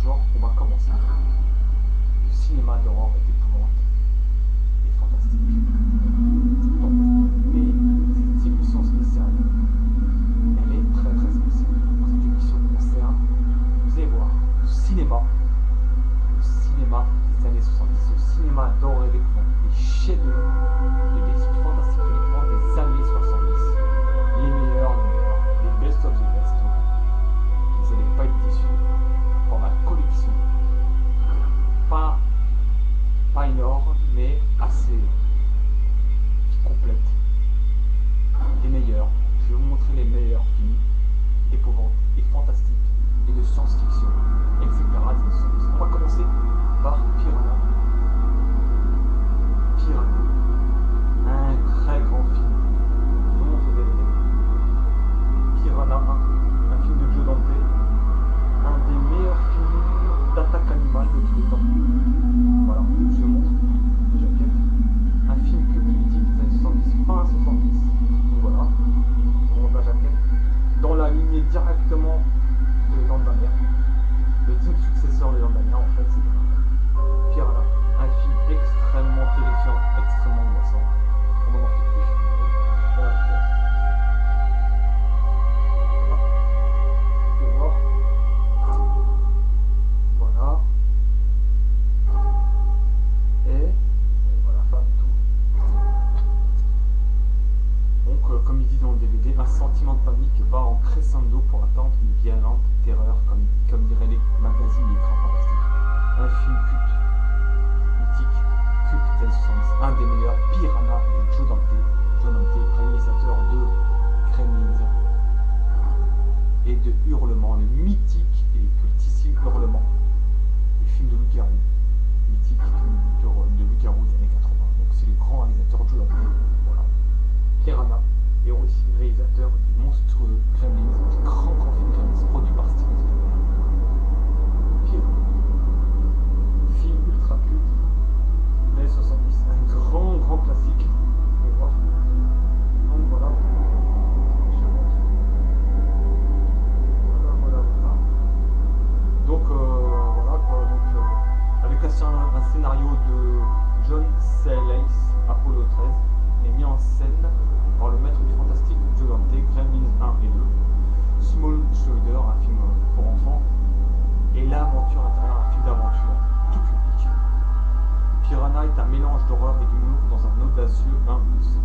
genre, on va commencer. Le cinéma d'horreur et d'épouvante est fantastique. Donc, mais cette émission spéciale, elle est très très spéciale. Cette émission concerne, vous allez voir, le cinéma des années 70, le cinéma d'horreur et d'épouvante, les chefs-d'œuvre de l'esprit fantastique et d'épouvante des années 70, les meilleurs, les best of the best. Vous n'allez pas être déçus pour ma collection. Pas énorme, mais assez complète. Les meilleurs. Je vais vous montrer les meilleurs films d'épouvante et fantastiques et de science-fiction, etc. On va commencer par Piranha. Piranha, un très grand film. Je vous montre le DVD. Piranha 1, un film de Joe Dante, un des meilleurs films d'attaque animale de tous les temps. Voilà, je vous montre. Jaquette. Un film culte mythique des années 70, fin 70. Donc voilà, je vous montre la jaquette. Dans la lignée directement de Les Dents de la Mer. Le digne successeur des Dents de la Mer, en fait, c'est Piranha. Un film extrêmement terrifiant, extrêmement angoissant. On va en faire plus. Voilà. Je vais voir. Voilà. Et voilà, fin de tout. Donc, comme il dit dans le DVD, un sentiment de panique part en crescendo pour attendre une violente terreur, comme diraient les magazines ultra fantastiques. Un film culte, mythique, culte des années 70, un des meilleurs, Piranha de Joe Dante. Joe Dante, réalisateur de Gremlins et de Hurlement, le mythique et cultissime Hurlement, le film de loup-garou, mythique film de loup-garou des années 80. Donc c'est le grand réalisateur Joe Dante. Voilà. Piranha est aussi réalisateur du monstrueux Gremlins, du grand film Gremlins produit par Steven Spielberg. Piranha, film ultra culte, les années 70, un grand classique. Vous pouvez voir. Donc voilà, je montre. Voilà. Donc voilà quoi. Donc avec un scénario de John Sayles, Apollo 13, est mis en scène par le maître du fantastique Joe Dante, Gremlins 1 et 2, Small Soldier, un film pour enfants, et L'Aventure intérieure, un film d'aventure tout public. Piranha est un mélange d'horreur et d'humour dans un audacieux impulsé.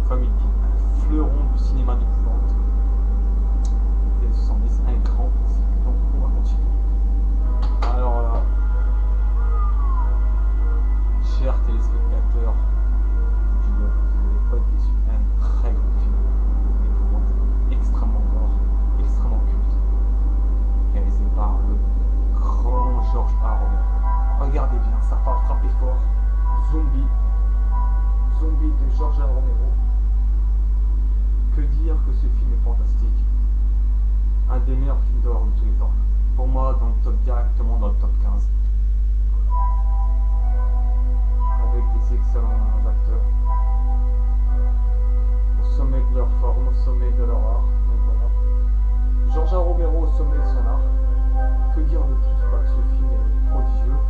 Comme il dit, un fleuron du cinéma d'épouvante des 70, un grand classique. Donc on va continuer. Alors là, chers téléspectateurs du web, vous n'allez pas être déçus. Un très grand film d'épouvante, extrêmement gore, extrêmement culte, réalisé par le grand George A. Romero. Regardez bien, ça va frapper fort. Zombie de George A. Romero. Que dire que ce film est fantastique. Un des meilleurs films d'horreur de tous les temps. Pour moi, directement dans le top 15. Avec des excellents acteurs. Au sommet de leur forme, au sommet de leur art. Donc voilà. George A. Romero au sommet de son art. Que dire de plus que ce film est prodigieux.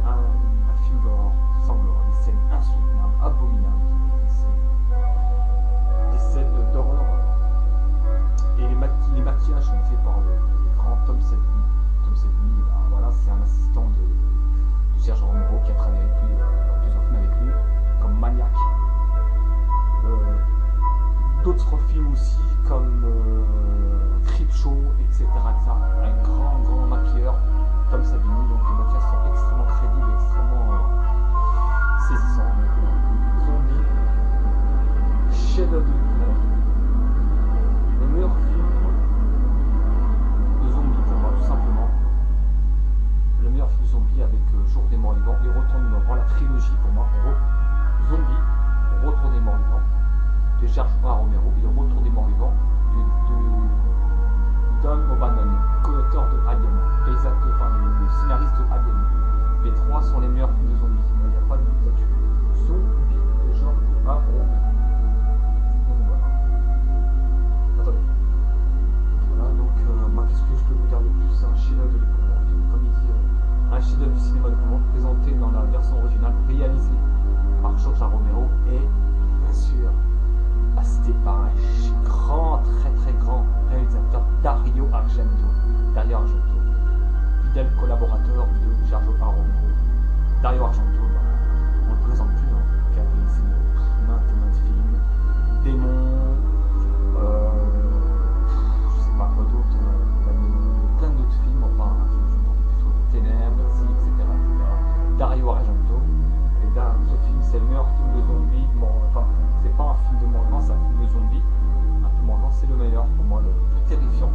Un film d'horreur sanglant, des scènes insoutenables, abominables, des scènes d'horreur. Et les maquillages sont faits par le grand Tom Savini. Tom Savini, voilà, c'est un assistant de Serge Romero qui a travaillé avec lui, dans plusieurs films avec lui, comme Maniac. D'autres films aussi, comme Creepshow, etc. Un grand maquilleur, Tom Savini. Donc les maquillages sont extrêmement crédibles, extrêmement saisissants. Zombie, chef-d'œuvre de l'épouvante. Le meilleur film de zombie pour moi, tout simplement. Le meilleur film zombie avec Jour des Morts Vivants et Retour des Morts Vivants, la trilogie pour moi. Zombie, Retour des Morts Vivants de George A. Romero et le Retour des Morts Vivants de Don O'Bannon, co-auteur de Alien, le scénariste de Alien. Les trois sont les meilleurs films de zombies, il n'y a pas de doute là-dessus. Zombie de George A. Romero. Donc voilà. Attendez. Voilà, donc qu'est-ce que je peux vous dire de plus? C'est un chef-d'œuvre de l'épouvante, comme Dario Argento, fidèle collaborateur de Sergio Aronco. Dario Argento, on ne le présente plus, hein, qui a réalisé maintes et maintes films, Démon, je sais pas quoi d'autre, plein d'autres films, enfin, je pense plutôt Ténèbres, etc. Dario Argento, et ce film c'est le meilleur film de zombies, bon, enfin, c'est pas un film de mort, c'est un film de zombies. Un film mort, c'est le meilleur pour moi, le plus terrifiant,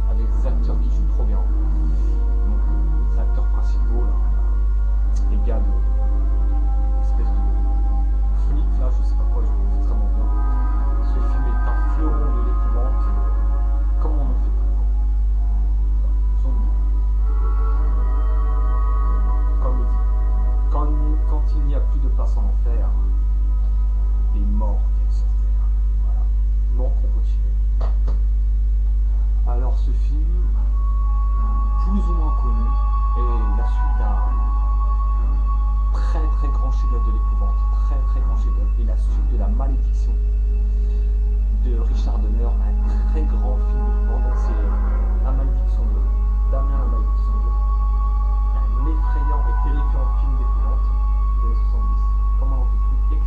avec des acteurs qui jouent trop bien. Donc, les acteurs principaux, là, les gars de espèce de flic là, je sais pas quoi, ils jouent extrêmement bien. Ce film est un fleuron de l'épouvante, comme on en fait plus. Zombie. Comme il dit, quand il n'y a plus de place en enfer, les morts viennent sur terre. Voilà. Donc on continue. Alors ce film, plus ou moins connu, est la suite d'un très très grand chef-d'œuvre de l'épouvante, très très grand chef-d'œuvre, et la suite de La Malédiction de Richard Donner, un très grand film d'épouvante. Donc c'est La Malédiction 2, Damien La Malédiction 2, un effrayant et terrifiant film d'épouvante des années 70. Comment on peut plus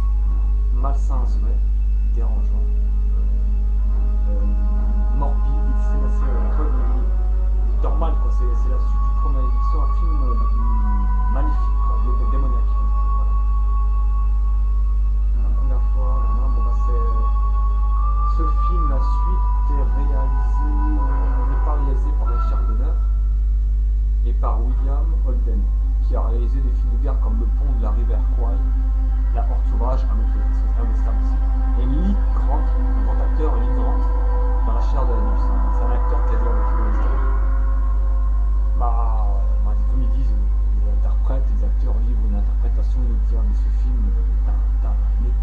malsain à souhait, dérangeant, morbide, c'est normal quoi, c'est la suite du premier Malédiction, un film magnifique quoi, démoniaque. Voilà. La première fois, ce film, la suite n'est pas réalisé par Richard Donner et par William Holden, qui a réalisé des films de guerre comme Le Pont de la rivière Kwai, La Porte Sauvage, un western aussi. Et Lee Grant, un grand acteur, Lee Grant, dans La Chair de la nuit. C'est un acteur qui a joué dans le film western. Comme ils disent, les interprètes, les acteurs livrent une interprétation, ils nous disent mais ce film n'est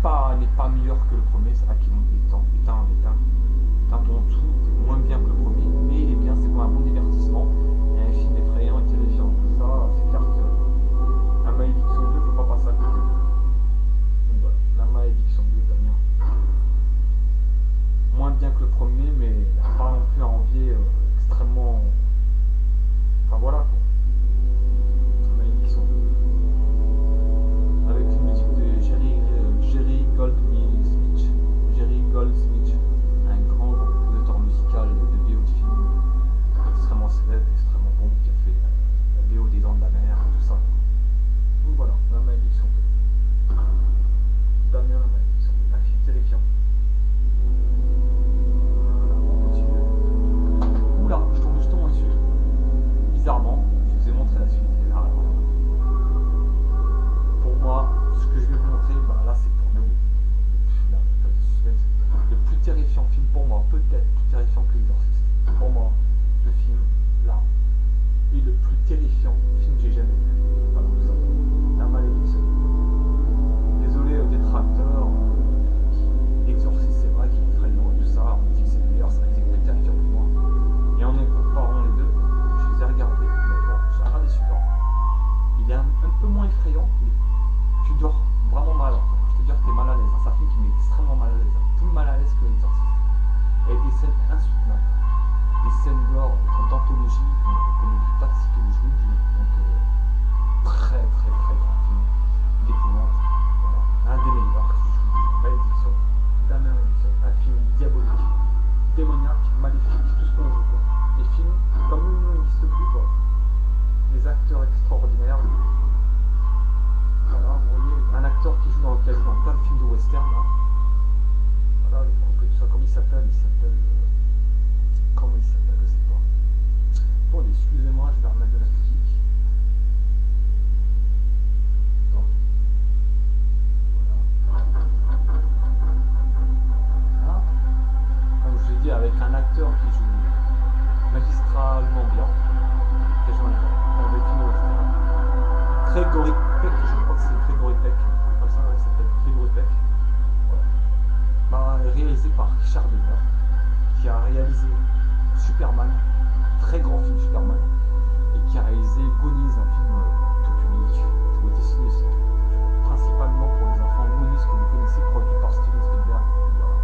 pas meilleur que le premier, c'est vrai qu'il est un ton tout moins bien que le premier, mais il est bien, c'est comme un bon divertissement, et un film effrayant et terrifiant. Ça, c'est clair que La Malédiction 2 ne faut pas passer à côté. Donc voilà, La Malédiction 2, Damien. Moins bien que le premier, mais pas non plus à envier extrêmement. Enfin voilà quoi. La Malédiction 2. Avec une musique de Jerry Goldsmith, un grand compositeur musical de VO de film, extrêmement célèbre, extrêmement bon, qui a fait la VO des Dents de la Mer, tout ça. Donc voilà, La Malédiction 2. Damien, La Malédiction 2, un film terrifiant. Oula, je tombe justement dessus. Bizarrement, je vous ai montré la suite. Et là, pour moi, ce que je vais vous montrer, là c'est pour nous. Le plus terrifiant film pour moi, peut-être plus terrifiant que L'Exorciste. Pour moi, ce film là est le plus terrifiant film que j'ai jamais vu. Voilà, tout ça. La Malédiction. Désolé aux détracteurs. L'Exorciste, c'est vrai qu'il est effrayant et tout ça. On dit que c'est le meilleur, c'est vrai que c'est le plus terrifiant pour moi. Et en comparant les deux, je les ai regardés. Honnêtement, j'ai regardé celui-là. Il est un peu moins effrayant, mais tu dors vraiment mal. Je te dis que t'es mal à l'aise. C'est un film qui met extrêmement mal à l'aise. Plus mal à l'aise que L'Exorciste. Et des scènes insoutenables. Des scènes d'or d'anthologie, qu'on ne dit pas de cytologie, donc très très très grand film d'épouvante. Voilà. Un des meilleurs, je vous dis, Malédiction, Damien Malédiction, un film diabolique, démoniaque, maléfique, tout ce qu'on veut quoi. Les films, comme nous n'existent plus quoi. Les acteurs extraordinaires. Voilà, vous voyez, un acteur qui joue dans plein de films de western là. Voilà, les couples et tout ça, comment il s'appelle, je sais pas. Bon, excusez-moi, je vais remettre de la musique. Bon. Voilà. Comme je l'ai dit, avec un acteur qui joue magistralement bien, qui joue dans des films western. Gregory Peck, je crois que c'est Gregory Peck, comme ça, il s'appelle Gregory Peck. Réalisé par Richard Donner, qui a réalisé Superman, très grand film Superman, et qui a réalisé Goonies, un film tout public, pour Disney, principalement pour les enfants. Goonies, que vous connaissez, produit par Steven Spielberg. Voilà.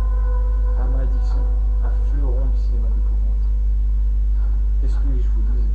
La Malédiction, un fleuron du cinéma d'épouvante. Qu'est-ce que je vous dis?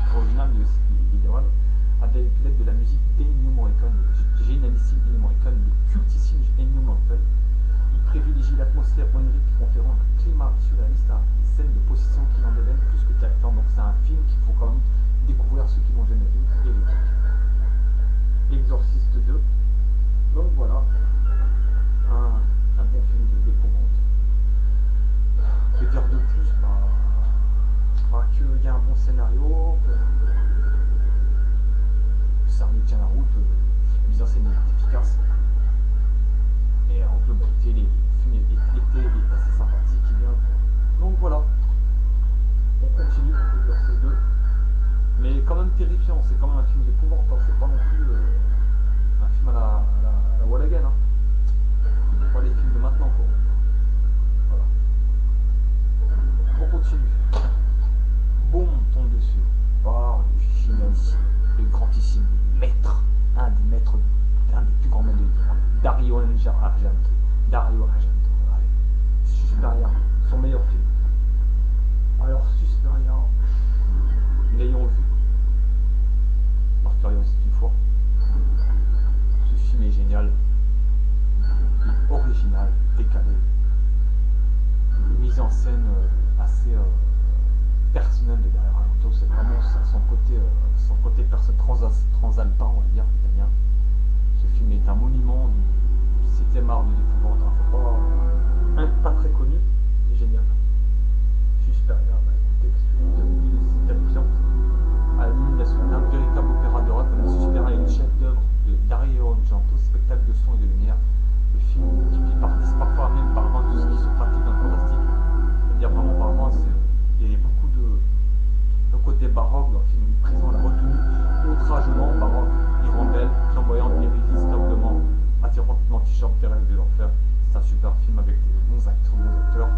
musique originale de Spider-Man, avec l'aide de la musique d'Ennio Morricone, le génialissime Ennio Morricone, le cultissime Ennio Morricone. Il privilégie l'atmosphère onirique conférant un climat surréaliste à des scènes de possession qui n'en deviennent plus que terrifiantes. Donc c'est un film qu'il faut quand même découvrir ceux qui l'ont jamais vu. Et Exorciste 2. Donc voilà, un bon film d'épouvante. Que dire de plus, qu'il y a un bon scénario, que ça tient la route, la mise en scène est efficace. Et en globalité, les films étaient assez sympathiques et bien. Donc voilà, on continue pour Exorcist 2. Mais quand même terrifiant, c'est quand même un film d'épouvante, hein. C'est pas non plus un film à la Wall Again. Hein. Pas les films de maintenant, quoi. Voilà. On continue. Bon, on tombe dessus par le génialissime, le grandissime maître, un des plus grands maîtres de l'histoire, Dario Argento. Allez, Suspiria, son meilleur film. Alors Suspiria, l'ayant vu par curiosité une fois, ce film est génial, original, décalé, une mise en scène assez personnelle de Dario Argento. C'est vraiment son côté transalpin, on va dire, italien. Ce film est un monument du 7e art de l'épouvante, pas très connu, mais génial. Suspiria, écoutez, c'est terrifiant. À l'illumination d'un véritable opéra de rock, Suspiria est le chef-d'œuvre de Dario Argento, spectacle de son et de lumière. Le film multiplie parfois même par tout ce qui se pratique dans le fantastique. C'est-à-dire vraiment par il y a beaucoup de côté baroque dans le film, présent la retenue, outragement baroque, hirondelle, flamboyante, irrésistible, attirante, l'antichambre terrestre de l'enfer. C'est un super film avec des bons acteurs,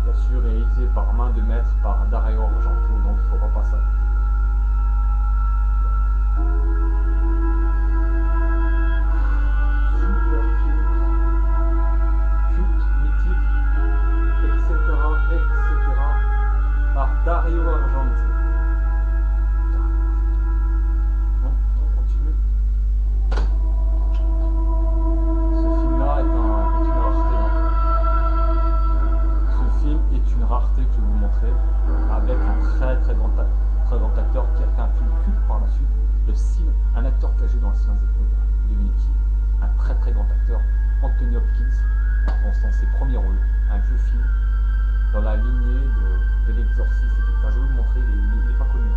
bien sûr réalisé par main de maître par Dario Argento, donc il ne faudra pas ça. Super film, culte, mythique, etc. par Dario Argento. Bon, on continue. Ce film-là est une rareté. Ce film est une rareté que je vais vous montrer, avec un très grand acteur qui a fait un film culte par la suite, le Cine, un acteur qui a joué dans le Silence de Mickey, un très grand acteur, Anthony Hopkins, dans ses premiers rôles, un vieux film dans la lignée de l'Exorciste, etc. Je vais vous le montrer, il n'est pas connu.